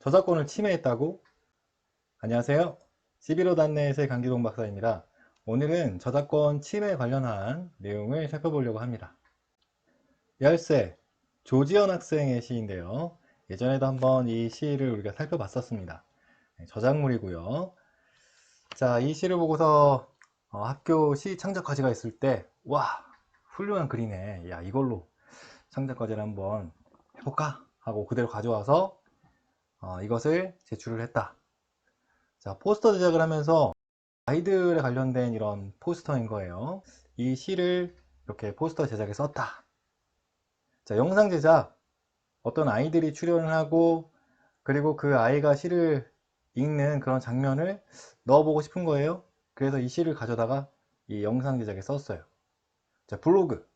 저작권을 침해했다고? 안녕하세요. 11호.net의 강기동 박사입니다. 오늘은 저작권 침해 관련한 내용을 살펴보려고 합니다. 열쇠, 조지현 학생의 시인데요. 예전에도 한번 이 시를 우리가 살펴봤었습니다. 저작물이고요. 자, 이 시를 보고서 학교 시 창작 과제가 있을 때, 와, 훌륭한 글이네. 야, 이걸로 창작 과제를 한번 해볼까? 하고 그대로 가져와서 이것을 제출을 했다. 자, 포스터 제작을 하면서 아이들에 관련된 이런 포스터인 거예요. 이 시를 이렇게 포스터 제작에 썼다. 자, 영상 제작, 어떤 아이들이 출연을 하고 그리고 그 아이가 시를 읽는 그런 장면을 넣어보고 싶은 거예요. 그래서 이 시를 가져다가 이 영상 제작에 썼어요. 자, 블로그.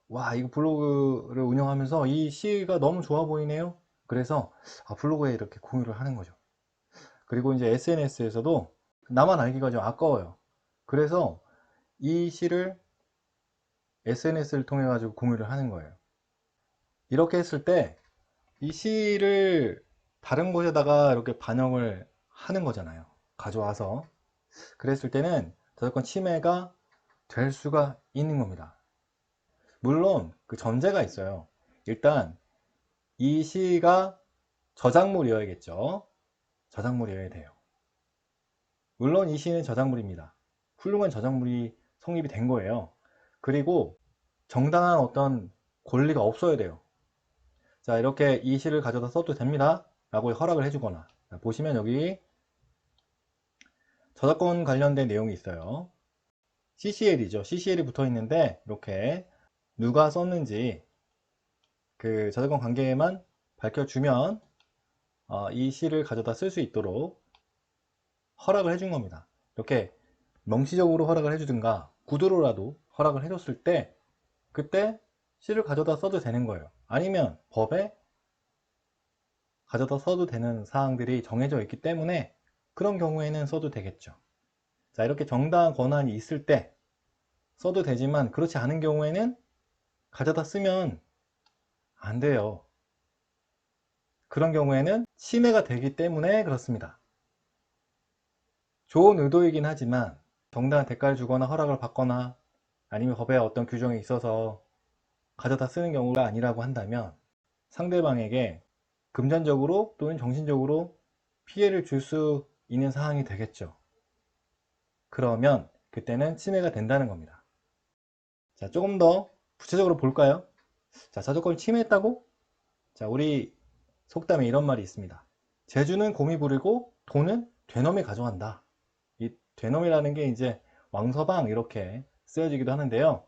와, 이거 블로그를 운영하면서 이 시가 너무 좋아 보이네요. 그래서 블로그에 이렇게 공유를 하는 거죠. 그리고 이제 SNS에서도 나만 알기가 좀 아까워요. 그래서 이 시를 SNS를 통해 가지고 공유를 하는 거예요. 이렇게 했을 때 이 시를 다른 곳에다가 이렇게 반영을 하는 거잖아요. 가져와서. 그랬을 때는 저작권 침해가 될 수가 있는 겁니다. 물론 그 전제가 있어요. 일단 이 시가 저작물이어야겠죠. 저작물이어야 돼요. 물론 이 시는 저작물입니다. 훌륭한 저작물이 성립이 된 거예요. 그리고 정당한 어떤 권리가 없어야 돼요. 자, 이렇게 이 시를 가져다 써도 됩니다 라고 허락을 해주거나, 보시면 여기 저작권 관련된 내용이 있어요. CCL이죠. CCL이 붙어 있는데 이렇게 누가 썼는지 그 저작권 관계에만 밝혀주면 이 시를 가져다 쓸 수 있도록 허락을 해준 겁니다. 이렇게 명시적으로 허락을 해주든가 구두로라도 허락을 해줬을 때 그때 시를 가져다 써도 되는 거예요. 아니면 법에 가져다 써도 되는 사항들이 정해져 있기 때문에 그런 경우에는 써도 되겠죠. 자, 이렇게 정당한 권한이 있을 때 써도 되지만 그렇지 않은 경우에는 가져다 쓰면 안 돼요. 그런 경우에는 침해가 되기 때문에 그렇습니다. 좋은 의도이긴 하지만 정당한 대가를 주거나 허락을 받거나 아니면 법에 어떤 규정이 있어서 가져다 쓰는 경우가 아니라고 한다면 상대방에게 금전적으로 또는 정신적으로 피해를 줄 수 있는 사항이 되겠죠. 그러면 그때는 침해가 된다는 겁니다. 자, 조금 더 구체적으로 볼까요? 자, 저작권을 침해했다고? 자, 우리 속담에 이런 말이 있습니다. 재주는 곰이 부리고 돈은 되놈이 가져간다. 이 되놈이라는 게 이제 왕서방 이렇게 쓰여지기도 하는데요.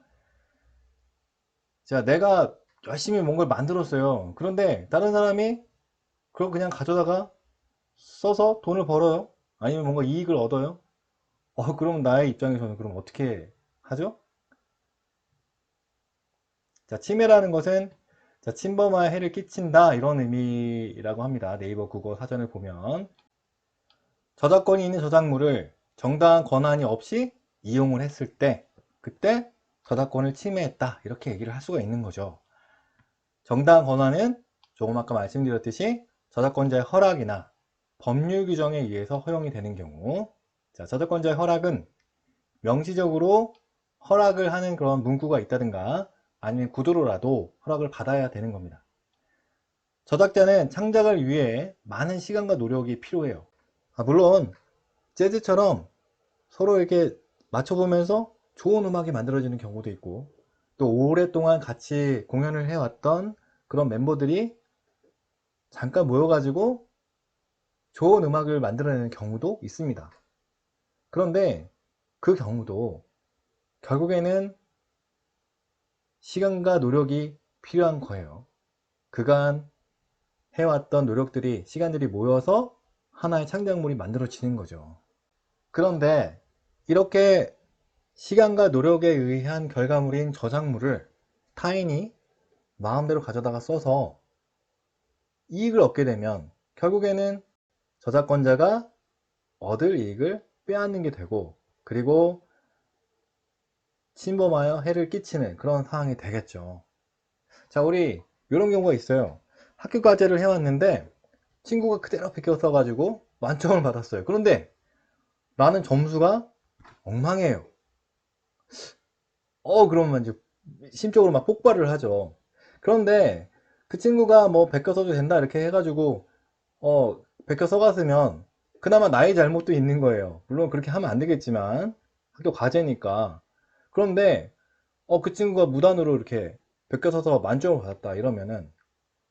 자, 내가 열심히 뭔가를 만들었어요. 그런데 다른 사람이 그걸 그냥 가져다가 써서 돈을 벌어요. 아니면 뭔가 이익을 얻어요. 그럼 나의 입장에서는 그럼 어떻게 하죠? 자, 침해라는 것은 자, 침범하여 해를 끼친다 이런 의미라고 합니다. 네이버 국어 사전을 보면 저작권이 있는 저작물을 정당한 권한이 없이 이용을 했을 때 그때 저작권을 침해했다 이렇게 얘기를 할 수가 있는 거죠. 정당한 권한은 조금 아까 말씀드렸듯이 저작권자의 허락이나 법률 규정에 의해서 허용이 되는 경우, 자, 저작권자의 허락은 명시적으로 허락을 하는 그런 문구가 있다든가 아니면 구두로라도 허락을 받아야 되는 겁니다. 저작자는 창작을 위해 많은 시간과 노력이 필요해요. 물론 재즈처럼 서로 이렇게 맞춰보면서 좋은 음악이 만들어지는 경우도 있고 또 오랫동안 같이 공연을 해왔던 그런 멤버들이 잠깐 모여가지고 좋은 음악을 만들어내는 경우도 있습니다. 그런데 그 경우도 결국에는 시간과 노력이 필요한 거예요. 그간 해왔던 노력들이, 시간들이 모여서 하나의 창작물이 만들어지는 거죠. 그런데 이렇게 시간과 노력에 의한 결과물인 저작물을 타인이 마음대로 가져다가 써서 이익을 얻게 되면 결국에는 저작권자가 얻을 이익을 빼앗는 게 되고 그리고 침범하여 해를 끼치는 그런 상황이 되겠죠. 자, 우리 이런 경우가 있어요. 학교 과제를 해왔는데 친구가 그대로 베껴 써가지고 만점을 받았어요. 그런데 나는 점수가 엉망이에요. 그러면 이제 심적으로 막 폭발을 하죠. 그런데 그 친구가 뭐 베껴 써도 된다 이렇게 해가지고 베껴 써갔으면 그나마 나의 잘못도 있는 거예요. 물론 그렇게 하면 안 되겠지만 학교 과제니까. 그런데 그 친구가 무단으로 이렇게 베껴 써서 만점을 받았다 이러면은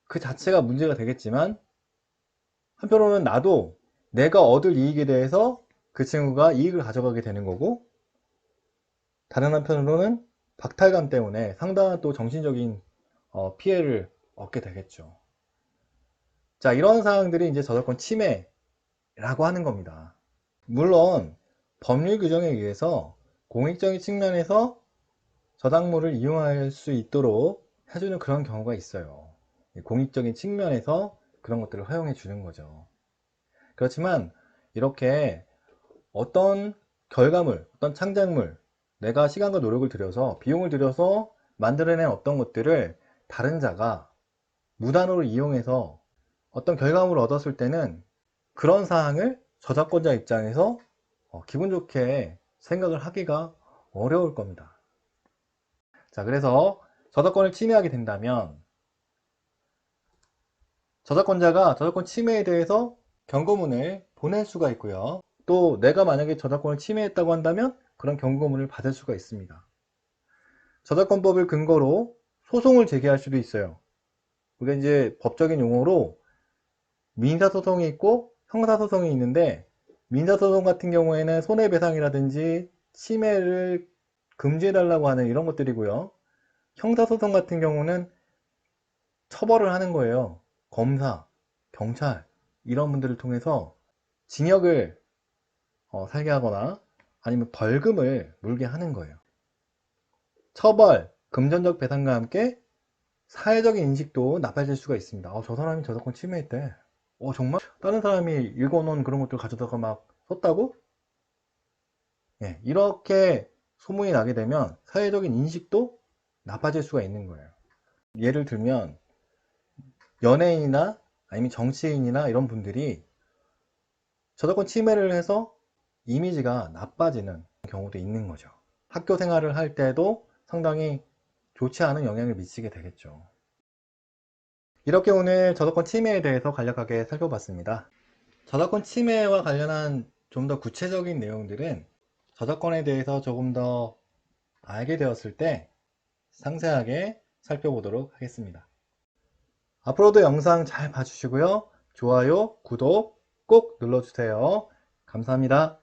그 자체가 문제가 되겠지만, 한편으로는 나도 내가 얻을 이익에 대해서 그 친구가 이익을 가져가게 되는 거고, 다른 한편으로는 박탈감 때문에 상당한 또 정신적인 피해를 얻게 되겠죠. 자, 이런 사항들이 이제 저작권 침해라고 하는 겁니다. 물론 법률 규정에 의해서 공익적인 측면에서 저작물을 이용할 수 있도록 해주는 그런 경우가 있어요. 공익적인 측면에서 그런 것들을 허용해 주는 거죠. 그렇지만 이렇게 어떤 결과물, 어떤 창작물, 내가 시간과 노력을 들여서 비용을 들여서 만들어낸 어떤 것들을 다른 자가 무단으로 이용해서 어떤 결과물을 얻었을 때는 그런 사항을 저작권자 입장에서 기분 좋게 생각을 하기가 어려울 겁니다. 자, 그래서 저작권을 침해하게 된다면 저작권자가 저작권 침해에 대해서 경고문을 보낼 수가 있고요. 또 내가 만약에 저작권을 침해했다고 한다면 그런 경고문을 받을 수가 있습니다. 저작권법을 근거로 소송을 제기할 수도 있어요. 그게 이제 법적인 용어로 민사소송이 있고 형사소송이 있는데, 민사소송 같은 경우에는 손해배상이라든지 침해를 금지해달라고 하는 이런 것들이고요. 형사소송 같은 경우는 처벌을 하는 거예요. 검사, 경찰 이런 분들을 통해서 징역을 살게 하거나 아니면 벌금을 물게 하는 거예요. 처벌, 금전적 배상과 함께 사회적인 인식도 나빠질 수가 있습니다. 저 사람이 저작권 침해했대. 정말? 다른 사람이 읽어놓은 그런 것들 가져다가 막 썼다고? 예, 이렇게 소문이 나게 되면 사회적인 인식도 나빠질 수가 있는 거예요. 예를 들면 연예인이나 아니면 정치인이나 이런 분들이 저작권 침해를 해서 이미지가 나빠지는 경우도 있는 거죠. 학교 생활을 할 때도 상당히 좋지 않은 영향을 미치게 되겠죠. 이렇게 오늘 저작권 침해에 대해서 간략하게 살펴봤습니다. 저작권 침해와 관련한 좀 더 구체적인 내용들은 저작권에 대해서 조금 더 알게 되었을 때 상세하게 살펴보도록 하겠습니다. 앞으로도 영상 잘 봐주시고요. 좋아요, 구독 꼭 눌러주세요. 감사합니다.